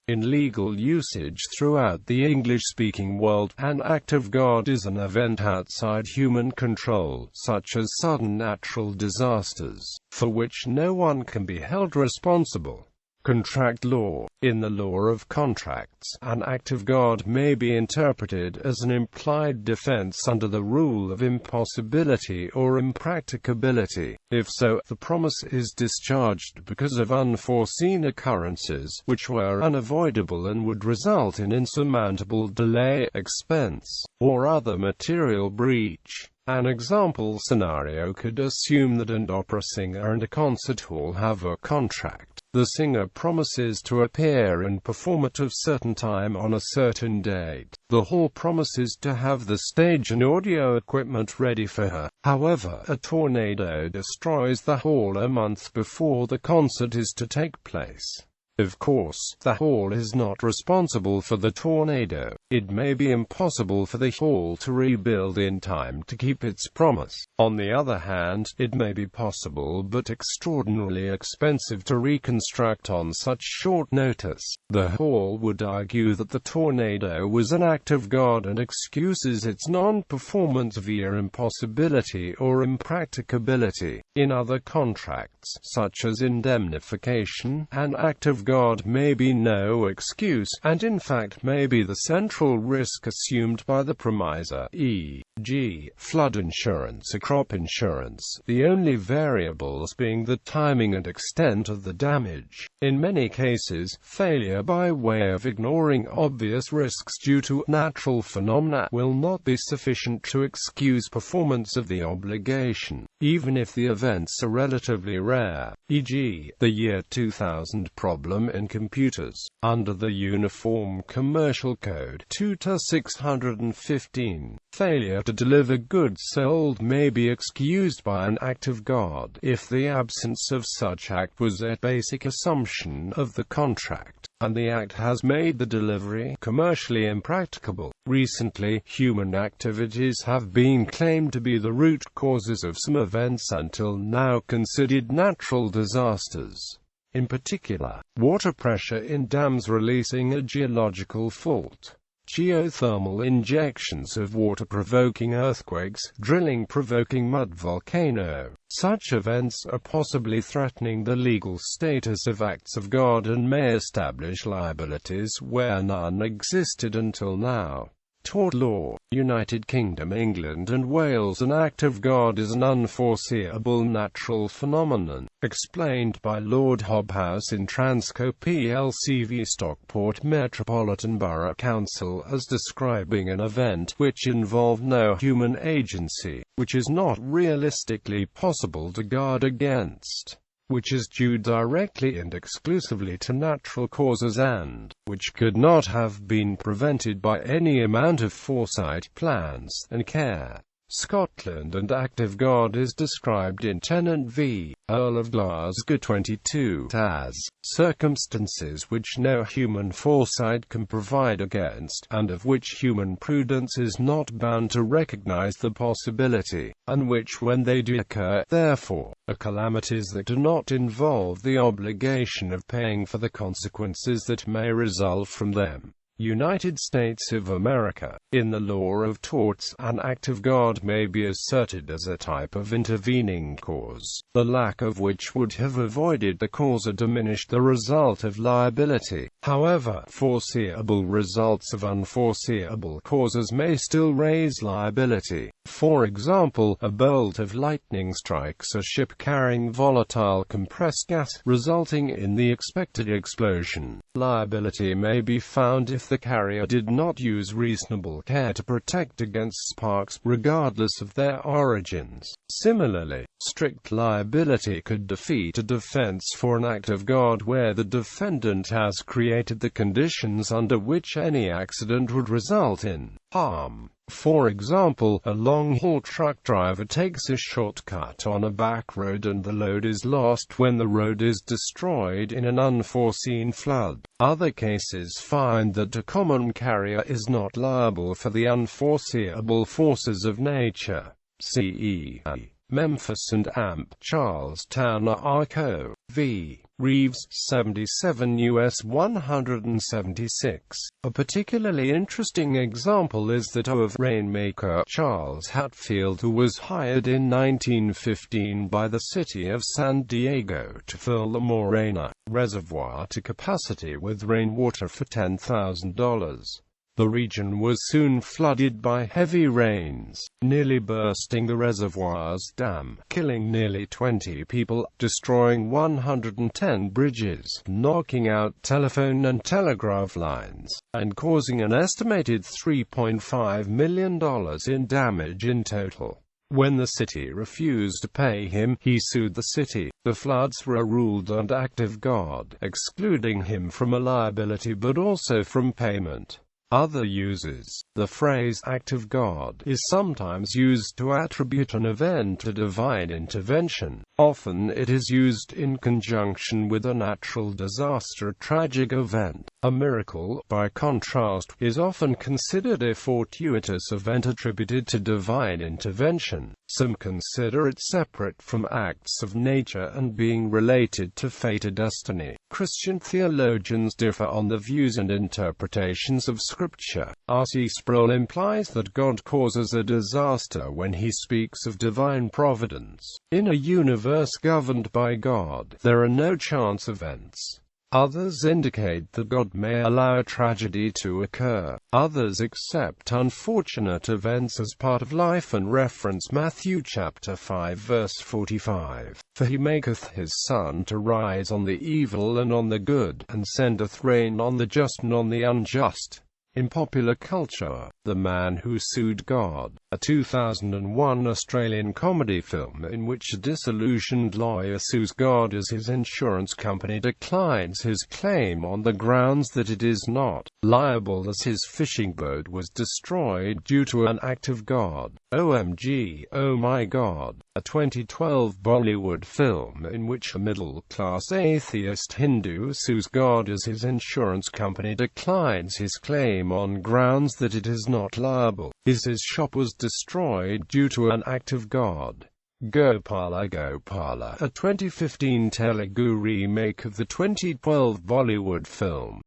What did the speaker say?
In legal usage throughout the English-speaking world, an act of God is an event outside human control, such as sudden natural disasters, for which no one can be held responsible. Contract law. In the law of contracts, an act of God may be interpreted as an implied defense under the rule of impossibility or impracticability. If so, the promise is discharged because of unforeseen occurrences, which were unavoidable and would result in insurmountable delay, expense, or other material breach. An example scenario could assume that an opera singer and a concert hall have a contract. The singer promises to appear and perform at a certain time on a certain date. The hall promises to have the stage and audio equipment ready for her. However, a tornado destroys the hall a month before the concert is to take place. Of course, the hall is not responsible for the tornado. It may be impossible for the hall to rebuild in time to keep its promise. On the other hand, it may be possible but extraordinarily expensive to reconstruct on such short notice. The hall would argue that the tornado was an act of God and excuses its non-performance via impossibility or impracticability. In other contracts, such as indemnification, an act of God may be no excuse, and in fact may be the central risk assumed by the promisor, e.g., flood insurance or crop insurance, the only variables being the timing and extent of the damage. In many cases, failure by way of ignoring obvious risks due to natural phenomena will not be sufficient to excuse performance of the obligation, even if the events are relatively rare, e.g., the year 2000 problem in computers. Under the Uniform Commercial Code 2-615, failure to deliver goods sold may be excused by an act of God if the absence of such act was a basic assumption of the contract, and the act has made the delivery commercially impracticable. Recently, human activities have been claimed to be the root causes of some events until now considered natural disasters. In particular, water pressure in dams releasing a geological fault, geothermal injections of water provoking earthquakes, drilling provoking mud volcano. Such events are possibly threatening the legal status of acts of God and may establish liabilities where none existed until now. Tort law. United Kingdom, England and Wales. An act of God is an unforeseeable natural phenomenon, explained by Lord Hobhouse in Transco plc v Stockport Metropolitan Borough Council as describing an event which involved no human agency, which is not realistically possible to guard against, which is due directly and exclusively to natural causes and which could not have been prevented by any amount of foresight, plans, and care. Scotland. And act of God is described in Tennant v. Earl of Glasgow 22 as circumstances which no human foresight can provide against, and of which human prudence is not bound to recognize the possibility, and which when they do occur, therefore, are calamities that do not involve the obligation of paying for the consequences that may result from them. United States of America. In the law of torts, an act of God may be asserted as a type of intervening cause, the lack of which would have avoided the cause or diminished the result of liability. However, foreseeable results of unforeseeable causes may still raise liability. For example, a bolt of lightning strikes a ship carrying volatile compressed gas, resulting in the expected explosion. Liability may be found if the carrier did not use reasonable care to protect against sparks, regardless of their origins. Similarly, strict liability could defeat a defense for an act of God where the defendant has created the conditions under which any accident would result in harm. For example, a long-haul truck driver takes a shortcut on a back road and the load is lost when the road is destroyed in an unforeseen flood. Other cases find that a common carrier is not liable for the unforeseeable forces of nature. CE Memphis and Amp, Charlestown Arco, v. Reeves, 77 U.S. 176. A particularly interesting example is that of rainmaker Charles Hatfield, who was hired in 1915 by the city of San Diego to fill the Morena Reservoir to capacity with rainwater for $10,000. The region was soon flooded by heavy rains, nearly bursting the reservoir's dam, killing nearly 20 people, destroying 110 bridges, knocking out telephone and telegraph lines, and causing an estimated $3.5 million in damage in total. When the city refused to pay him, he sued the city. The floods were ruled an act of God, excluding him from a liability but also from payment. Other uses. The phrase act of God is sometimes used to attribute an event to divine intervention. Often it is used in conjunction with a natural disaster, a tragic event. A miracle, by contrast, is often considered a fortuitous event attributed to divine intervention. Some consider it separate from acts of nature and being related to fate or destiny. Christian theologians differ on the views and interpretations of Scripture. R.C. Sproul implies that God causes a disaster when he speaks of divine providence. In a universe governed by God, there are no chance events. Others indicate that God may allow a tragedy to occur. Others accept unfortunate events as part of life and reference Matthew chapter 5 verse 45. For he maketh his sun to rise on the evil and on the good, and sendeth rain on the just and on the unjust. In popular culture, The Man Who Sued God, a 2001 Australian comedy film in which a disillusioned lawyer sues God as his insurance company declines his claim on the grounds that it is not liable as his fishing boat was destroyed due to an act of God. OMG, Oh My God, a 2012 Bollywood film in which a middle-class atheist Hindu sues God as his insurance company declines his claim on grounds that it is not liable, his shop was destroyed due to an act of God. Gopala Gopala, a 2015 Telugu remake of the 2012 Bollywood film